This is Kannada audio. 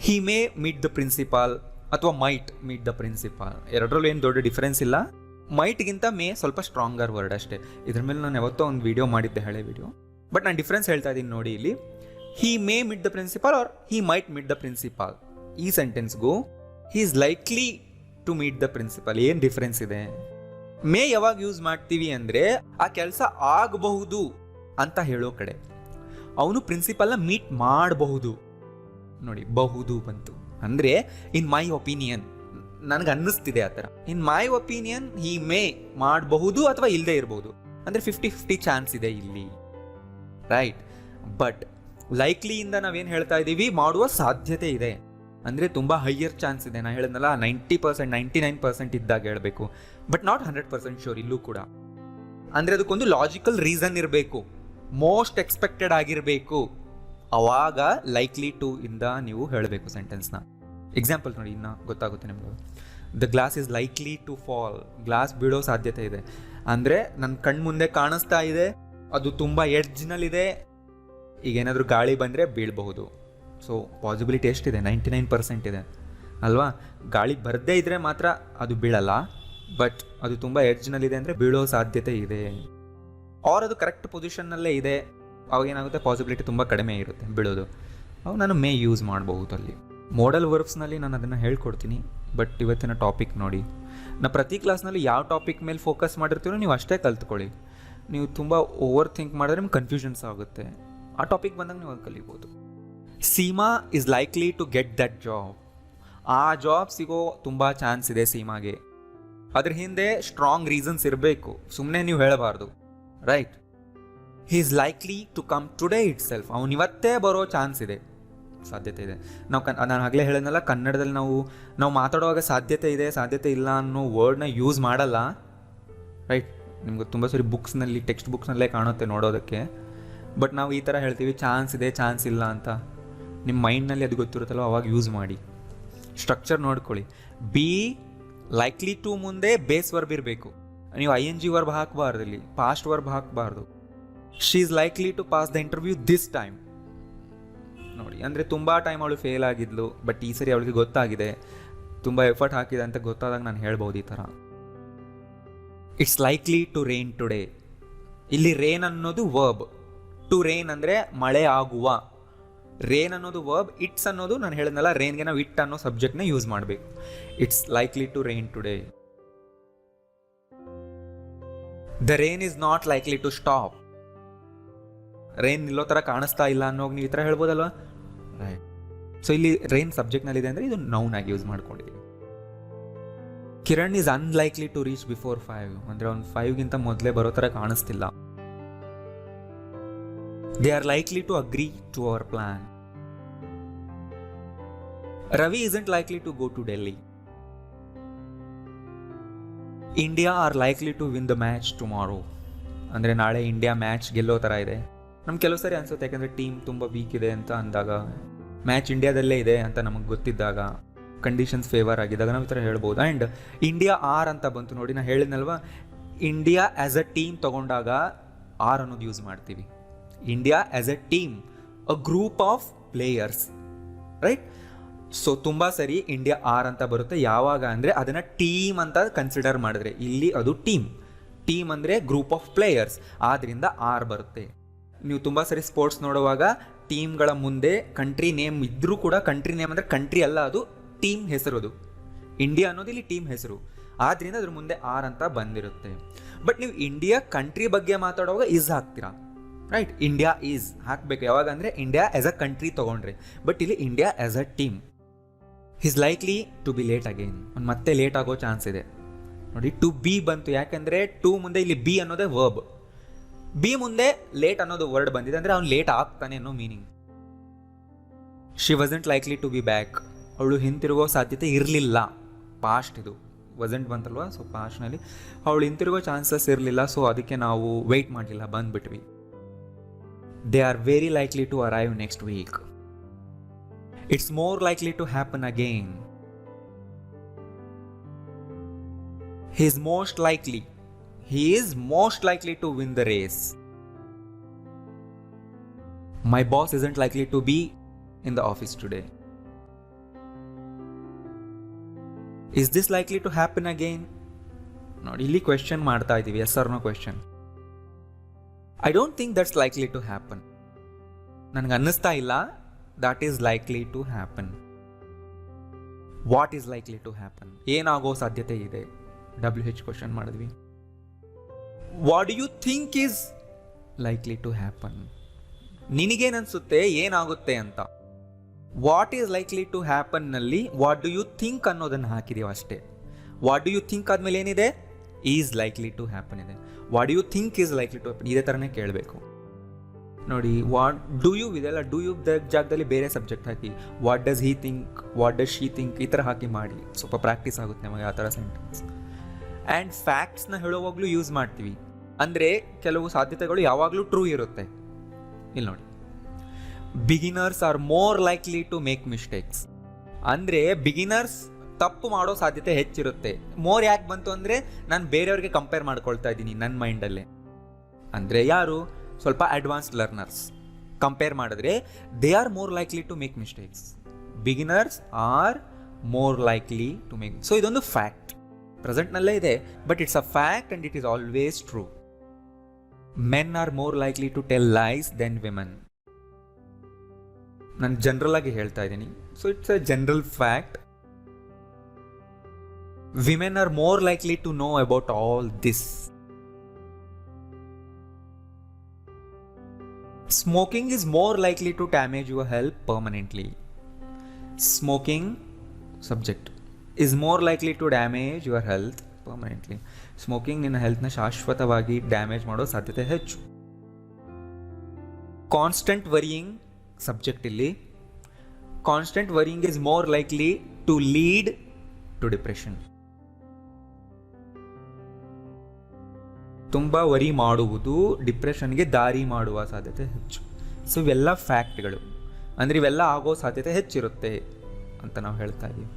He may meet the principal ಅಥವಾ ಮೈಟ್ ಮೀಟ್ ದ ಪ್ರಿನ್ಸಿಪಾಲ್, ಎರಡರಲ್ಲೂ ಏನು ದೊಡ್ಡ ಡಿಫರೆನ್ಸ್ ಇಲ್ಲ. ಮೈಟ್ಗಿಂತ ಮೇ ಸ್ವಲ್ಪ ಸ್ಟ್ರಾಂಗರ್ ವರ್ಡ್ ಅಷ್ಟೇ. ಇದ್ರ ಮೇಲೆ ನಾನು ಯಾವತ್ತೋ ಒಂದು ವಿಡಿಯೋ ಮಾಡಿದ್ದೆ, ಹಳೆ ವಿಡಿಯೋ. ಬಟ್ ನಾನು ಡಿಫ್ರೆನ್ಸ್ ಹೇಳ್ತಾ ಇದ್ದೀನಿ ನೋಡಿ ಇಲ್ಲಿ. He may meet the principal or he might meet the principal. ಈ ಸೆಂಟೆನ್ಸ್ಗೂ he is likely to meet the principal ಏನು ಡಿಫ್ರೆನ್ಸ್ ಇದೆ? ಮೇ ಯಾವಾಗ ಯೂಸ್ ಮಾಡ್ತೀವಿ ಅಂದರೆ ಆ ಕೆಲಸ ಆಗಬಹುದು ಅಂತ ಹೇಳೋ ಕಡೆ. ಅವನು ಪ್ರಿನ್ಸಿಪಲ್ನ ಮೀಟ್ ಮಾಡಬಹುದು. ನೋಡಿ, ಬಹುದು ಬಂತು ಅಂದರೆ ಇನ್ ಮೈ ಒಪಿನಿಯನ್, ನನಗೆ ಅನ್ನಿಸ್ತಿದೆ ಆ ಥರ. ಇನ್ ಮೈ ಒಪಿನಿಯನ್ ಹಿ ಮೇ ಮಾಡಬಹುದು ಅಥವಾ ಇಲ್ಲದೆ ಇರಬಹುದು, ಅಂದರೆ 50-50 ಚಾನ್ಸ್ ಇದೆ ಇಲ್ಲಿ, ರೈಟ್? ಬಟ್ ಲೈಕ್ಲಿಯಿಂದ ನಾವೇನು ಹೇಳ್ತಾ ಇದ್ದೀವಿ, ಮಾಡುವ ಸಾಧ್ಯತೆ ಇದೆ, ಅಂದರೆ ತುಂಬ ಹೈಯರ್ ಚಾನ್ಸ್ ಇದೆ. ನಾನು ಹೇಳಿದ್ನಲ್ಲ 90%, 99% ಇದ್ದಾಗ ಹೇಳಬೇಕು, ಬಟ್ ನಾಟ್ 100% ಶೋರ್ ಇಲ್ಲೂ ಕೂಡ. ಅಂದರೆ ಅದಕ್ಕೊಂದು ಲಾಜಿಕಲ್ ರೀಸನ್ ಇರಬೇಕು, ಮೋಸ್ಟ್ ಎಕ್ಸ್ಪೆಕ್ಟೆಡ್ ಆಗಿರಬೇಕು. ಅವಾಗ ಲೈಕ್ಲಿ ಟು ಇಂದ ನೀವು ಹೇಳಬೇಕು ಸೆಂಟೆನ್ಸ್ನ. ಎಕ್ಸಾಂಪಲ್ ನೋಡಿ, ಇನ್ನು ಗೊತ್ತಾಗುತ್ತೆ ನಿಮಗೆ. The glass is likely to fall. Glass ಬೀಳೋ ಸಾಧ್ಯತೆ ಇದೆ ಅಂದರೆ ನನ್ನ ಕಣ್ಣು ಮುಂದೆ ಕಾಣಿಸ್ತಾ ಇದೆ, ಅದು ತುಂಬ ಎಡ್ಜ್ನಲ್ಲಿದೆ, ಈಗ ಏನಾದರೂ ಗಾಳಿ ಬಂದರೆ ಬೀಳಬಹುದು. ಸೊ ಪಾಸಿಬಿಲಿಟಿ ಎಷ್ಟಿದೆ? 99% ಇದೆ ಅಲ್ವಾ? ಗಾಳಿ ಬರದೇ ಇದ್ದರೆ ಮಾತ್ರ ಅದು ಬೀಳಲ್ಲ, ಬಟ್ ಅದು ತುಂಬ ಎಡ್ಜ್ನಲ್ಲಿದೆ ಅಂದರೆ ಬೀಳೋ ಸಾಧ್ಯತೆ ಇದೆ. ಆರ್ ಅದು ಕರೆಕ್ಟ್ ಪೊಸಿಷನ್ನಲ್ಲೇ ಇದೆ, ಅವಾಗ ಏನಾಗುತ್ತೆ, ಪಾಸಿಬಿಲಿಟಿ ತುಂಬ ಕಡಿಮೆ ಇರುತ್ತೆ ಬೀಳೋದು. ಅವಾಗ ನಾನು ಮೇ ಯೂಸ್ ಮಾಡಬಹುದು ಅಲ್ಲಿ. ಮೋಡಲ್ ವರ್ಬ್ಸ್ನಲ್ಲಿ ನಾನು ಅದನ್ನು ಹೇಳ್ಕೊಡ್ತೀನಿ. ಬಟ್ ಇವತ್ತಿನ ಟಾಪಿಕ್ ನೋಡಿ, ನಾನು ಪ್ರತಿ ಕ್ಲಾಸ್ನಲ್ಲಿ ಯಾವ ಟಾಪಿಕ್ ಮೇಲೆ ಫೋಕಸ್ ಮಾಡಿರ್ತೀರೋ ನೀವು ಅಷ್ಟೇ ಕಲ್ತ್ಕೊಳ್ಳಿ. ನೀವು ತುಂಬ ಓವರ್ ಥಿಂಕ್ ಮಾಡಿದ್ರೆ ನಿಮ್ಗೆ ಕನ್ಫ್ಯೂಷನ್ಸ್ ಆಗುತ್ತೆ. ಆ ಟಾಪಿಕ್ ಬಂದಾಗ ನೀವು ಅದು ಕಲಿಬೋದು. Seema is likely to get that job. ಆ ಜಾಬ್ ಸಿಗೋ ತುಂಬ ಚಾನ್ಸ್ ಇದೆ ಸೀಮಾಗೆ. ಅದ್ರ ಹಿಂದೆ ಸ್ಟ್ರಾಂಗ್ ರೀಸನ್ಸ್ ಇರಬೇಕು, ಸುಮ್ಮನೆ ನೀವು ಹೇಳಬಾರ್ದು, right? He is likely to come today itself. ಅವನು ಇವತ್ತೇ ಬರೋ ಚಾನ್ಸ್ ಇದೆ, ಸಾಧ್ಯತೆ ಇದೆ. ನಾನು ಆಗಲೇ ಹೇಳಿದ್ನಲ್ಲ, ಕನ್ನಡದಲ್ಲಿ ನಾವು ಮಾತಾಡುವಾಗ ಸಾಧ್ಯತೆ ಇದೆ, ಸಾಧ್ಯತೆ ಇಲ್ಲ ಅನ್ನೋ ವರ್ಡ್ನ ಯೂಸ್ ಮಾಡಲ್ಲ, ರೈಟ್? ನಿಮ್ಗೆ ತುಂಬ ಸರಿ ಬುಕ್ಸ್ನಲ್ಲಿ, ಟೆಕ್ಸ್ಟ್ ಬುಕ್ಸ್ನಲ್ಲೇ ಕಾಣುತ್ತೆ ನೋಡೋದಕ್ಕೆ. ಬಟ್ ನಾವು ಈ ಥರ ಹೇಳ್ತೀವಿ, ಚಾನ್ಸ್ ಇದೆ, ಚಾನ್ಸ್ ಇಲ್ಲ ಅಂತ. ನಿಮ್ಮ ಮೈಂಡ್ನಲ್ಲಿ ಅದು ಗೊತ್ತಿರುತ್ತಲ್ಲ, ಅವಾಗ ಯೂಸ್ ಮಾಡಿ. ಸ್ಟ್ರಕ್ಚರ್ ನೋಡ್ಕೊಳ್ಳಿ. ಬಿ ಲೈಕ್ಲಿ ಟು ಮುಂದೆ ಬೇಸ್ ವರ್ಬ್ ಇರಬೇಕು. ನೀವು ING ವರ್ಬ್ ಹಾಕಬಾರ್ದು, ಇಲ್ಲಿ ಪಾಸ್ಟ್ ವರ್ಬ್ ಹಾಕಬಾರ್ದು. She is likely to pass the interview this time. ನೋಡಿ, ಅಂದರೆ ತುಂಬ ಟೈಮ್ ಅವಳು ಫೇಲ್ ಆಗಿದ್ಲು, ಬಟ್ ಈ ಸರಿ ಅವಳಿಗೆ ಗೊತ್ತಾಗಿದೆ, ತುಂಬ ಎಫರ್ಟ್ ಹಾಕಿದೆ ಅಂತ ಗೊತ್ತಾದಾಗ ನಾನು ಹೇಳ್ಬೋದು ಈ ಥರ. It's likely to rain today. ಇಲ್ಲಿ ರೇನ್ ಅನ್ನೋದು ವರ್ಬ್, ಟು ರೇನ್ ಅಂದರೆ ಮಳೆ ಆಗುವ. ರೇನ್ ಅನ್ನೋದು ವರ್ಬ್, ಇಟ್ಸ್ ಅನ್ನೋದು ನಾನು ಹೇಳಿದ್ನಲ್ಲ, ರೇನ್ಗೆ ನಾವು ಇಟ್ ಅನ್ನೋ ಸಬ್ಜೆಕ್ಟ್ನ ಯೂಸ್ ಮಾಡಬೇಕು. It's likely to rain today. The rain is not likely to stop. Rain ನಿಲ್ಲೋ ಥರ ಕಾಣಿಸ್ತಾ ಇಲ್ಲ ಅನ್ನೋಗಿ ನೀವು ಈ ಥರ ಹೇಳ್ಬೋದಲ್ವಾ, ರೈಟ್? ಸೊ ಇಲ್ಲಿ ರೇನ್ ಸಬ್ಜೆಕ್ಟ್ನಲ್ಲಿದೆ ಅಂದರೆ ಇದು ನೌನ್ ಆಗಿ ಯೂಸ್ ಮಾಡ್ಕೊಂಡಿದ್ದೀವಿ. Kiran is unlikely to reach before 5. ಅಂದರೆ ಅವ್ನು 5ಗಿಂತ ಮೊದಲೇ ಬರೋ ಥರ ಕಾಣಿಸ್ತಿಲ್ಲ. They are likely to agree to our plan. Ravi isn't likely to go to Delhi. India are likely to win the match tomorrow. ಅಂದರೆ ನಾಳೆ ಇಂಡಿಯಾ ಮ್ಯಾಚ್ ಗೆಲ್ಲೋ ಥರ ಇದೆ. ನಮ್ಗೆ ಕೆಲವು ಸರಿ ಅನ್ಸುತ್ತೆ, ಯಾಕಂದರೆ ಟೀಮ್ ತುಂಬ ವೀಕ್ ಇದೆ ಅಂತ ಅಂದಾಗ, ಮ್ಯಾಚ್ ಇಂಡಿಯಾದಲ್ಲೇ ಇದೆ ಅಂತ ನಮಗೆ ಗೊತ್ತಿದ್ದಾಗ, ಕಂಡೀಷನ್ಸ್ ಫೇವರ್ ಆಗಿದ್ದಾಗ ನಾವು ಈ ಥರ ಹೇಳ್ಬೋದು. ಆ್ಯಂಡ್ ಇಂಡಿಯಾ ಆರ್ ಅಂತ ಬಂತು ನೋಡಿ, ನಾನು ಹೇಳಿದ್ನಲ್ವ, ಇಂಡಿಯಾ ಆ್ಯಸ್ ಅ ಟೀಮ್ ತೊಗೊಂಡಾಗ ಆರ್ ಅನ್ನೋದು ಯೂಸ್ ಮಾಡ್ತೀವಿ. India as A team, a group of players, right? So ತುಂಬ ಸರಿ ಇಂಡಿಯಾ ಆರ್ ಅಂತ ಬರುತ್ತೆ. ಯಾವಾಗ ಅಂದರೆ ಅದನ್ನು ಟೀಮ್ ಅಂತ ಕನ್ಸಿಡರ್ ಮಾಡಿದ್ರೆ, ಇಲ್ಲಿ ಅದು ಟೀಮ್ ಅಂದರೆ ಗ್ರೂಪ್ ಆಫ್ ಪ್ಲೇಯರ್ಸ್, ಆದ್ದರಿಂದ ಆರ್ ಬರುತ್ತೆ. ನೀವು ತುಂಬ ಸರಿ ಸ್ಪೋರ್ಟ್ಸ್ ನೋಡುವಾಗ ಟೀಮ್ಗಳ ಮುಂದೆ ಕಂಟ್ರಿ ನೇಮ್ ಇದ್ದರೂ ಕೂಡ, ಕಂಟ್ರಿ ನೇಮ್ ಅಂದರೆ ಕಂಟ್ರಿ ಅಲ್ಲ, ಅದು ಟೀಮ್ ಹೆಸರು. ಅದು ಇಂಡಿಯಾ ಅನ್ನೋದು ಇಲ್ಲಿ ಟೀಮ್ ಹೆಸರು, ಆದ್ದರಿಂದ ಅದ್ರ ಮುಂದೆ ಆರ್ ಅಂತ ಬಂದಿರುತ್ತೆ. ಬಟ್ ನೀವು ಇಂಡಿಯಾ ಕಂಟ್ರಿ ಬಗ್ಗೆ ಮಾತಾಡುವಾಗ ಈಸ್ ಹಾಕ್ತೀರಾ, ರೈಟ್? ಇಂಡಿಯಾ ಈಸ್ ಹಾಕಬೇಕು ಯಾವಾಗ ಅಂದರೆ ಇಂಡಿಯಾ ಆ್ಯಸ್ ಅ ಕಂಟ್ರಿ ತೊಗೊಂಡ್ರೆ. ಬಟ್ ಇಲ್ಲಿ India as a team. Is likely to be late again. ಅವ್ನು ಮತ್ತೆ ಲೇಟ್ ಆಗೋ ಚಾನ್ಸ್ ಇದೆ. ನೋಡಿ, ಟು ಬಿ ಬಂತು, ಯಾಕೆಂದರೆ ಟು ಮುಂದೆ ಇಲ್ಲಿ ಬಿ ಅನ್ನೋದೇ ವರ್ಬ್, ಬಿ ಮುಂದೆ ಲೇಟ್ ಅನ್ನೋದು ವರ್ಡ್ ಬಂದಿದೆ, ಅಂದರೆ ಅವ್ನು ಲೇಟ್ ಆಗ್ತಾನೆ ಅನ್ನೋ meaning. She wasn't likely to be back. ಅವಳು ಹಿಂತಿರುಗೋ ಸಾಧ್ಯತೆ ಇರಲಿಲ್ಲ. ಪಾಸ್ಟ್ ಇದು, ವಸಂಟ್ ಬಂತಲ್ವ, ಸೊ ಪಾಸ್ಟ್ನಲ್ಲಿ ಅವಳು ಹಿಂತಿರುಗೋ ಚಾನ್ಸಸ್ ಇರಲಿಲ್ಲ. ಸೊ ಅದಕ್ಕೆ ನಾವು ವೆಯ್ಟ್ ಮಾಡಲಿಲ್ಲ, ಬಂದುಬಿಟ್ವಿ. They are very likely to arrive next week. It's more likely to happen again. He is most likely to win the race. My boss isn't likely to be in the office today. Is this likely to happen again? ನೋಡಿ, ಇಲ್ಲಿ ಕ್ವೆಶನ್ ಮಾಡ್ತಾ ಇದ್ದೀವಿ, yes or no question. I don't think that's likely to happen. ನನಗೆ ಅನ್ನಿಸ್ತಾ ಇಲ್ಲ that is likely to happen. What is likely to happen? ಏನಾಗೋ ಸಾಧ್ಯತೆ ಇದೆ? WH ಕ್ವಶನ್ ಮಾಡಿದ್ವಿ. What do you think is likely to happen? ನಿನಗೇನು ಅನಿಸುತ್ತೆ ಏನಾಗುತ್ತೆ ಅಂತ? What is likely to happen ನಲ್ಲಿ ವಾಟ್ ಡು ಯು ಥಿಂಕ್ ಅನ್ನೋದನ್ನು ಹಾಕಿದೀವಿ ಅಷ್ಟೇ. ವಾಟ್ ಡು ಯು ಥಿಂಕ್ ಆದ್ಮೇಲೆ ಏನಿದೆ? ಈಸ್ ಲೈಕ್ಲಿ ಟು ಹ್ಯಾಪನ್ ಇದೆ. What do you think is likely to happen, ಇದೇ ಥರನೇ ಕೇಳಬೇಕು. ನೋಡಿ, ವಾಟ್ ಡೂ ಯು ಇದೆಲ್ಲ ಡೂ ಯು ಜಾಗದಲ್ಲಿ ಬೇರೆ ಸಬ್ಜೆಕ್ಟ್ ಹಾಕಿ, what does he think, what does she think, ಈ ಥರ ಹಾಕಿ ಮಾಡಿ. ಸ್ವಲ್ಪ ಪ್ರಾಕ್ಟೀಸ್ ಆಗುತ್ತೆ ನಮಗೆ ಆ ಥರ ಸೆಂಟೆನ್ಸ್. ಆ್ಯಂಡ್ ಫ್ಯಾಕ್ಟ್ಸ್ನ ಹೇಳುವಾಗಲೂ ಯೂಸ್ ಮಾಡ್ತೀವಿ. ಅಂದರೆ ಕೆಲವು ಸಾಧ್ಯತೆಗಳು ಯಾವಾಗಲೂ ಟ್ರೂ ಇರುತ್ತೆ. ಇಲ್ಲಿ ನೋಡಿ, beginners are more likely to make mistakes. ಅಂದರೆ ಬಿಗಿನರ್ಸ್ ತಪ್ಪು ಮಾಡೋ ಸಾಧ್ಯತೆ ಹೆಚ್ಚಿರುತ್ತೆ. ಮೋರ್ ಯಾಕೆ ಬಂತು ಅಂದರೆ ನಾನು ಬೇರೆಯವ್ರಿಗೆ ಕಂಪೇರ್ ಮಾಡ್ಕೊಳ್ತಾ ಇದ್ದೀನಿ ನನ್ನ ಮೈಂಡಲ್ಲೇ. ಅಂದರೆ ಯಾರು ಸ್ವಲ್ಪ ಅಡ್ವಾನ್ಸ್ಡ್ ಲರ್ನರ್ಸ್ ಕಂಪೇರ್ ಮಾಡಿದ್ರೆ they are more likely to make mistakes. Beginners are more likely to make. So ಇದೊಂದು ಫ್ಯಾಕ್ಟ್, ಪ್ರೆಸೆಂಟ್ನಲ್ಲೇ ಇದೆ, but it's a fact and it is always true. Men are more likely to tell lies than women. ನಾನು ಜನರಲ್ ಆಗಿ ಹೇಳ್ತಾ ಇದ್ದೀನಿ, so it's a general fact. Women are more likely to know about all this. Smoking is more likely to damage your health permanently. Smoking, subject, is more likely to damage your health permanently. Smoking ನಿನ್ನ ಹೆಲ್ತ್ನ ಶಾಶ್ವತವಾಗಿ ಡ್ಯಾಮೇಜ್ ಮಾಡೋ ಸಾಧ್ಯತೆ ಹೆಚ್ಚು. ಕಾನ್ಸ್ಟೆಂಟ್ ವರಿಯಿಂಗ್, ಸಬ್ಜೆಕ್ಟ್ ಇಲ್ಲಿ. Constant varying is more likely to lead to depression. ತುಂಬ ವರಿ ಮಾಡುವುದು ಡಿಪ್ರೆಷನ್ಗೆ ದಾರಿ ಮಾಡುವ ಸಾಧ್ಯತೆ ಹೆಚ್ಚು. ಸೊ ಇವೆಲ್ಲ ಫ್ಯಾಕ್ಟ್ಗಳು, ಅಂದರೆ ಇವೆಲ್ಲ ಆಗೋ ಸಾಧ್ಯತೆ ಹೆಚ್ಚಿರುತ್ತೆ ಅಂತ ನಾವು ಹೇಳ್ತಾ ಇದ್ದೀವಿ.